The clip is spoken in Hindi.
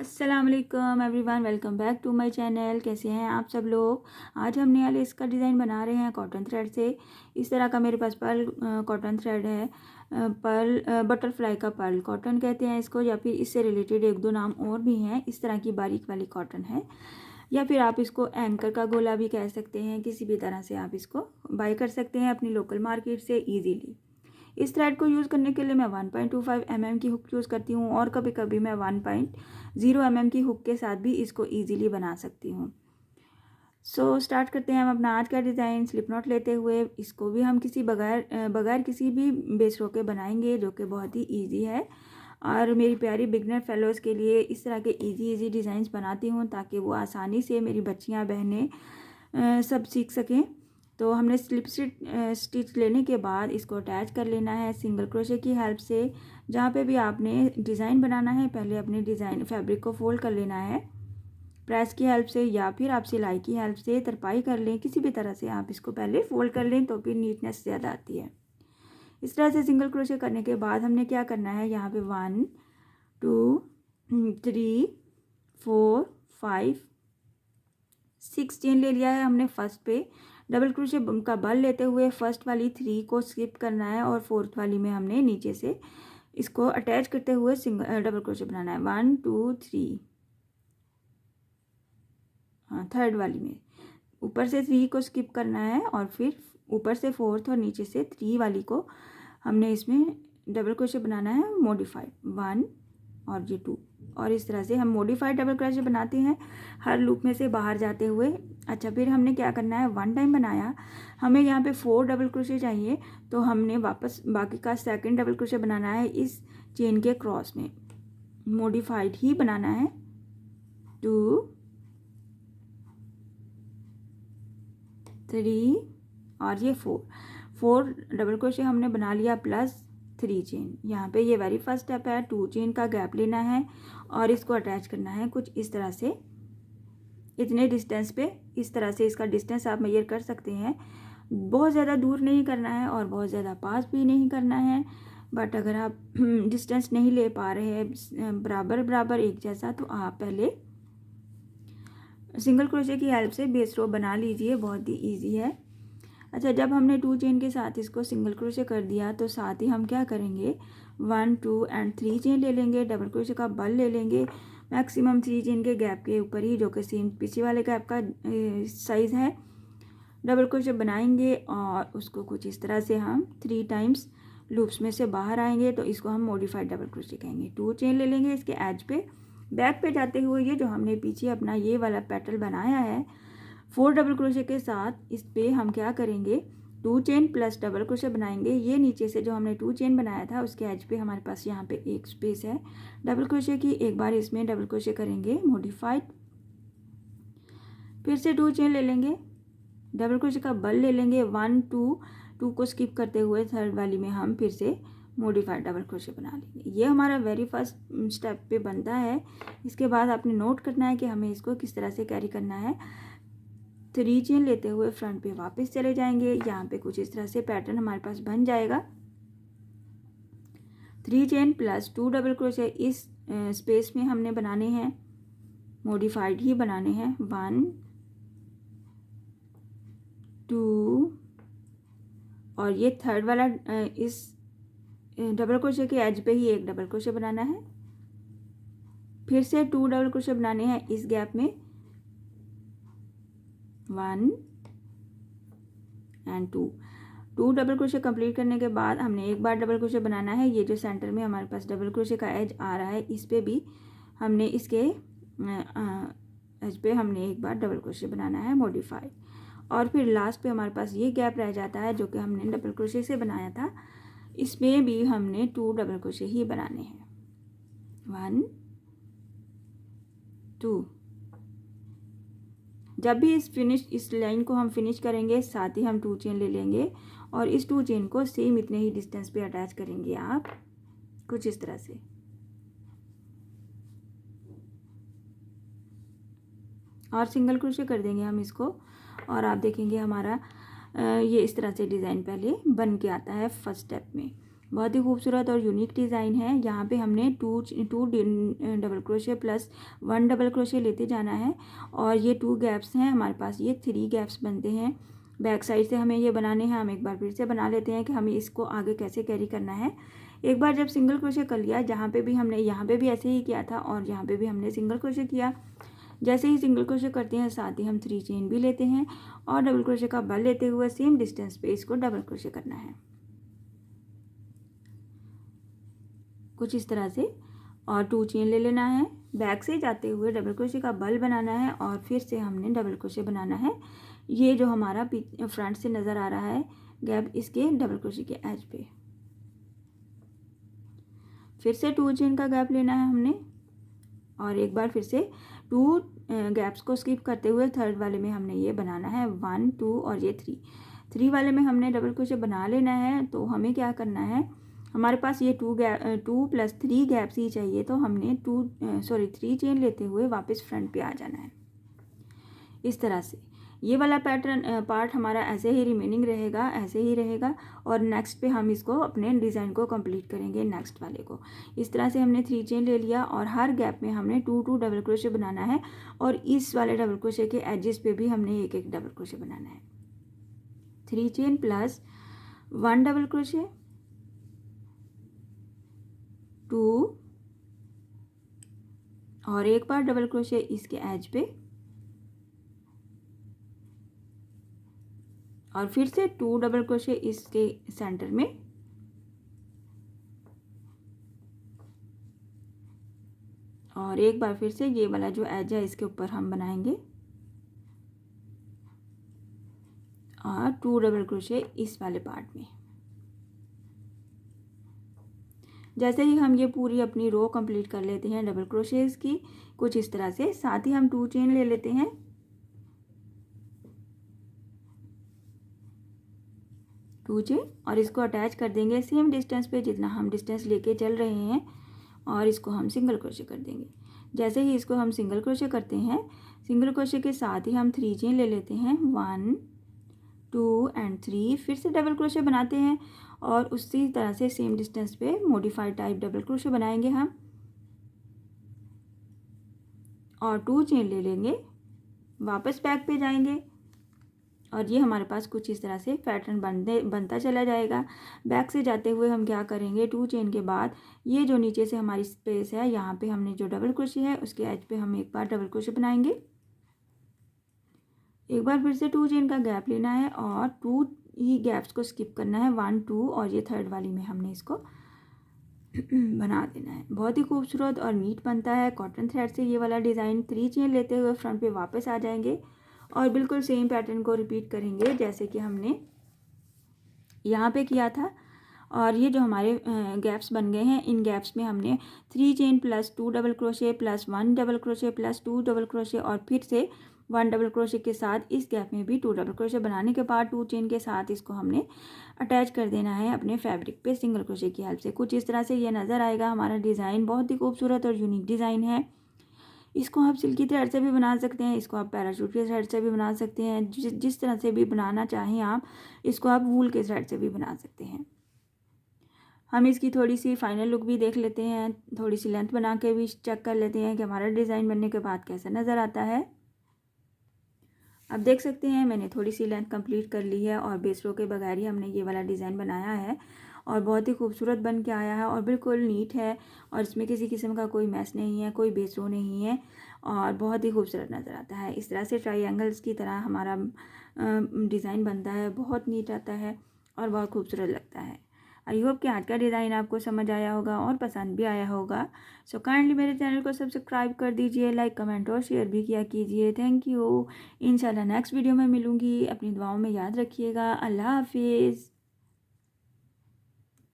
अस्सलाम वालेकुम everyone, welcome back to my channel. कैसे हैं आप सब लोग। आज हम नया लेस का डिज़ाइन बना रहे हैं कॉटन थ्रेड से। इस तरह का मेरे पास पर्ल कॉटन थ्रेड है। पर्ल बटरफ्लाई का पर्ल कॉटन कहते हैं इसको, या फिर इससे रिलेटेड एक दो नाम और भी हैं। इस तरह की बारीक वाली कॉटन है, या फिर आप इसको एंकर का गोला भी कह सकते हैं। किसी भी तरह से आप इसको बाय कर सकते हैं अपनी लोकल मार्केट से ईजीली। इस थ्रेड को यूज़ करने के लिए मैं 1.25 mm की हुक यूज़ करती हूँ, और कभी कभी मैं 1.0 mm की हुक के साथ भी इसको ईजीली बना सकती हूँ। स्टार्ट करते हैं हम अपना आज का डिज़ाइन। स्लिप नॉट लेते हुए इसको भी हम बगैर किसी भी बेस रो के बनाएंगे, जो कि बहुत ही ईजी है। और मेरी प्यारी बिगनर फेलोज़ के लिए इस तरह के इजी डिज़ाइंस बनाती हूँ, ताकि वो आसानी से मेरी बच्चियाँ बहनें सब सीख सकें। तो हमने स्लिप स्टिच लेने के बाद इसको अटैच कर लेना है सिंगल क्रोशे की हेल्प से। जहाँ पे भी आपने डिज़ाइन बनाना है, पहले अपने डिज़ाइन फैब्रिक को फोल्ड कर लेना है प्रेस की हेल्प से, या फिर आप सिलाई की हेल्प से तरपाई कर लें। किसी भी तरह से आप इसको पहले फोल्ड कर लें, तो फिर नीटनेस ज़्यादा आती है। इस तरह से सिंगल क्रोशे करने के बाद हमने क्या करना है, यहाँ पे 1 2 3 4 5 6 चेन ले लिया है हमने। फर्स्ट पे डबल क्रोशे का बल लेते हुए फर्स्ट वाली 3 को स्किप करना है, और फोर्थ वाली में हमने नीचे से इसको अटैच करते हुए डबल क्रोशे बनाना है। 1 2 3, हाँ थर्ड वाली में ऊपर से 3 को स्किप करना है, और फिर ऊपर से फोर्थ और नीचे से 3 वाली को हमने इसमें डबल क्रोशे बनाना है मॉडिफाइड 1 और ये 2। और इस तरह से हम मॉडिफाइड डबल क्रोशे बनाते हैं हर लूप में से बाहर जाते हुए। अच्छा, फिर हमने क्या करना है, 1 टाइम बनाया, हमें यहाँ पे 4 डबल क्रोशे चाहिए, तो हमने वापस बाकी का सेकंड डबल क्रोशे बनाना है इस चेन के क्रॉस में। मॉडिफाइड ही बनाना है 2 3 और ये 4 डबल क्रोशे हमने बना लिया, प्लस 3 चेन। यहाँ पे ये वेरी फर्स्ट स्टेप है, 2 चेन का गैप लेना है और इसको अटैच करना है कुछ इस तरह से, इतने डिस्टेंस पे। इस तरह से इसका डिस्टेंस आप मेजर कर सकते हैं। बहुत ज़्यादा दूर नहीं करना है और बहुत ज़्यादा पास भी नहीं करना है, बट अगर आप डिस्टेंस नहीं ले पा रहे हैं बराबर एक जैसा, तो आप पहले सिंगल क्रोशे की हेल्प से बेस रो बना लीजिए, बहुत ही ईजी है। अच्छा, जब हमने 2 चेन के साथ इसको सिंगल क्रोशे कर दिया, तो साथ ही हम क्या करेंगे, 1 2 एंड 3 चेन ले लेंगे, डबल क्रोशे का बल ले लेंगे मैक्सिमम 3 चेन के गैप के ऊपर ही, जो कि सेम पीछे वाले गैप का साइज़ है। डबल क्रोशे बनाएंगे और उसको कुछ इस तरह से हम 3 टाइम्स लूप्स में से बाहर आएंगे, तो इसको हम मॉडिफाइड डबल क्रोशे कहेंगे। 2 चेन ले लेंगे इसके एज पे, बैक पे जाते हुए ये जो हमने पीछे अपना ये वाला पेटल बनाया है 4 डबल क्रोशे के साथ, इस पे हम क्या करेंगे, 2 चेन प्लस डबल क्रोशे बनाएंगे। ये नीचे से जो हमने 2 चेन बनाया था उसके एज पे हमारे पास यहाँ पे एक स्पेस है डबल क्रोशे की। एक बार इसमें डबल क्रोशे करेंगे मॉडिफाइड, फिर से 2 चेन ले लेंगे, डबल क्रोशे का बल ले लेंगे, 1 2 को स्किप करते हुए थर्ड वाली में हम फिर से मॉडिफाइड डबल क्रोशे बना लेंगे। ये हमारा वेरी फर्स्ट स्टेप पे बनता है। इसके बाद आपने नोट करना है कि हमें इसको किस तरह से कैरी करना है। 3 चेन लेते हुए फ्रंट पे वापस चले जाएंगे, यहाँ पे कुछ इस तरह से पैटर्न हमारे पास बन जाएगा। 3 चेन प्लस 2 डबल क्रोशे इस स्पेस में हमने बनाने हैं, मॉडिफाइड ही बनाने हैं। 1 2 और ये थर्ड वाला इस डबल क्रोशे के एज पे ही एक डबल क्रोशे बनाना है, फिर से 2 डबल क्रोशे बनाने हैं इस गैप में, 1 एंड 2 डबल क्रोशे कंप्लीट करने के बाद हमने एक बार डबल क्रोशे बनाना है। ये जो सेंटर में हमारे पास डबल क्रोशे का एज आ रहा है, इस पे भी हमने इसके एज पे हमने एक बार डबल क्रोशे बनाना है मॉडिफाइड। और फिर लास्ट पे हमारे पास ये गैप रह जाता है जो कि हमने डबल क्रोशे से बनाया था, इसमें भी हमने 2 डबल क्रोशे ही बनाने हैं। 1 2, जब भी इस लाइन को हम फिनिश करेंगे, साथ ही हम 2 चेन ले लेंगे और इस 2 चेन को सेम इतने ही डिस्टेंस पे अटैच करेंगे आप कुछ इस तरह से। और सिंगल क्रोशे कर देंगे हम इसको, और आप देखेंगे हमारा ये इस तरह से डिज़ाइन पहले बन के आता है फर्स्ट स्टेप में। बहुत ही खूबसूरत और यूनिक डिज़ाइन है। यहाँ पे हमने two double crochet plus 1 double crochet लेते जाना है और ये 2 गैप्स हैं हमारे पास, ये 3 गैप्स बनते हैं। बैक साइड से हमें ये बनाने हैं। हम एक बार फिर से बना लेते हैं कि हमें इसको आगे कैसे कैरी करना है। एक बार जब सिंगल क्रोशे कर लिया, जहाँ पे भी हमने, यहाँ पे भी ऐसे ही किया था और यहाँ पे भी हमने सिंगल क्रोशे किया। जैसे ही सिंगल क्रोशे करते हैं साथ ही हम 3 चेन भी लेते हैं और डबल क्रोशे का बल लेते हुए सेम डिस्टेंस पे इसको डबल क्रोशे करना है कुछ इस तरह से, और 2 चेन ले लेना है। बैक से जाते हुए डबल क्रोशे का बल बनाना है और फिर से हमने डबल क्रोशे बनाना है। ये जो हमारा फ्रंट से नज़र आ रहा है गैप, इसके डबल क्रोशे के एज पे फिर से 2 चेन का गैप लेना है हमने और एक बार फिर से 2 गैप्स को स्किप करते हुए थर्ड वाले में हमने ये बनाना है 1 2 और ये 3 वाले में हमने डबल क्रोशे बना लेना है। तो हमें क्या करना है, हमारे पास ये 2 प्लस 3 गैप्स ही चाहिए, तो हमने 3 चेन लेते हुए वापस फ्रंट पे आ जाना है इस तरह से। ये वाला पार्ट हमारा ऐसे ही रिमेनिंग रहेगा, ऐसे ही रहेगा और नेक्स्ट पे हम इसको अपने डिज़ाइन को कंप्लीट करेंगे नेक्स्ट वाले को। इस तरह से हमने 3 चेन ले लिया और हर गैप में हमने 2 डबल क्रोशे बनाना है और इस वाले डबल क्रोशे के एजेस पे भी हमने एक डबल क्रोशे बनाना है। 3 चेन प्लस 1 डबल क्रोशे, 2 और एक बार डबल क्रोशे इसके एज पे और फिर से 2 डबल क्रोशे इसके सेंटर में और एक बार फिर से ये वाला जो एज है इसके ऊपर हम बनाएंगे और 2 डबल क्रोशे इस वाले पार्ट में। जैसे ही हम ये पूरी अपनी रो कंप्लीट कर लेते हैं डबल क्रोशेस की कुछ इस तरह से, साथ ही हम 2 चेन ले लेते हैं और इसको अटैच कर देंगे सेम डिस्टेंस पे जितना हम डिस्टेंस लेके चल रहे हैं और इसको हम सिंगल क्रोशे कर देंगे। जैसे ही इसको हम सिंगल क्रोशे करते हैं, सिंगल क्रोशे के साथ ही हम 3 चेन ले लेते हैं 1 2 एंड 3, फिर से डबल क्रोशे बनाते हैं और उसी तरह से सेम डिस्टेंस पे मॉडिफाइड टाइप डबल क्रोशे बनाएंगे हम और 2 चेन ले लेंगे, वापस बैक पे जाएंगे और ये हमारे पास कुछ इस तरह से पैटर्न बनता चला जाएगा। बैक से जाते हुए हम क्या करेंगे, 2 चेन के बाद ये जो नीचे से हमारी स्पेस है यहाँ पे हमने जो डबल क्रोशे है उसके एज पे हम एक बार डबल क्रोशे बनाएंगे। एक बार फिर से 2 चेन का गैप लेना है और 2 ही गैप्स को स्किप करना है 1 2 और ये थर्ड वाली में हमने इसको बना देना है। बहुत ही खूबसूरत और नीट बनता है कॉटन थ्रेड से ये वाला डिज़ाइन। 3 चेन लेते हुए फ्रंट पे वापस आ जाएंगे और बिल्कुल सेम पैटर्न को रिपीट करेंगे जैसे कि हमने यहाँ पे किया था। और ये जो हमारे गैप्स बन गए हैं, इन गैप्स में हमने 3 chain plus 2 double crochet plus 1 double crochet plus 2 double crochet और फिर से 1 डबल क्रोशे के साथ इस गैप में भी 2 डबल क्रोशे बनाने के बाद 2 चेन के साथ इसको हमने अटैच कर देना है अपने फैब्रिक पे सिंगल क्रोशे की हेल्प से। कुछ इस तरह से ये नज़र आएगा हमारा डिज़ाइन। बहुत ही खूबसूरत और यूनिक डिज़ाइन है। इसको आप सिल्की थ्रेड से भी बना सकते हैं, इसको आप पैराशूट के थ्रेड से भी बना सकते हैं, जिस तरह से भी बनाना चाहें आप। इसको आप वूल के थ्रेड से भी बना सकते हैं। हम इसकी थोड़ी सी फाइनल लुक भी देख लेते हैं, थोड़ी सी लेंथ बना के भी चेक कर लेते हैं कि हमारा डिज़ाइन बनने के बाद कैसा नज़र आता है। अब देख सकते हैं मैंने थोड़ी सी लेंथ कंप्लीट कर ली है और बेस रो के बगैर ही हमने ये वाला डिज़ाइन बनाया है और बहुत ही खूबसूरत बन के आया है और बिल्कुल नीट है और इसमें किसी किस्म का कोई मैस नहीं है, कोई बेस रो नहीं है और बहुत ही खूबसूरत नज़र आता है। इस तरह से ट्रायंगल्स की तरह हमारा डिज़ाइन बनता है, बहुत नीट आता है और बहुत खूबसूरत लगता है। आई होप कि आज का डिज़ाइन आपको समझ आया होगा और पसंद भी आया होगा। सो काइंडली मेरे चैनल को सब्सक्राइब कर दीजिए, लाइक कमेंट और शेयर भी किया कीजिए। Thank you. इंशाल्लाह नेक्स्ट वीडियो में मिलूँगी। अपनी दुआओं में याद रखिएगा। अल्लाह हाफिज़।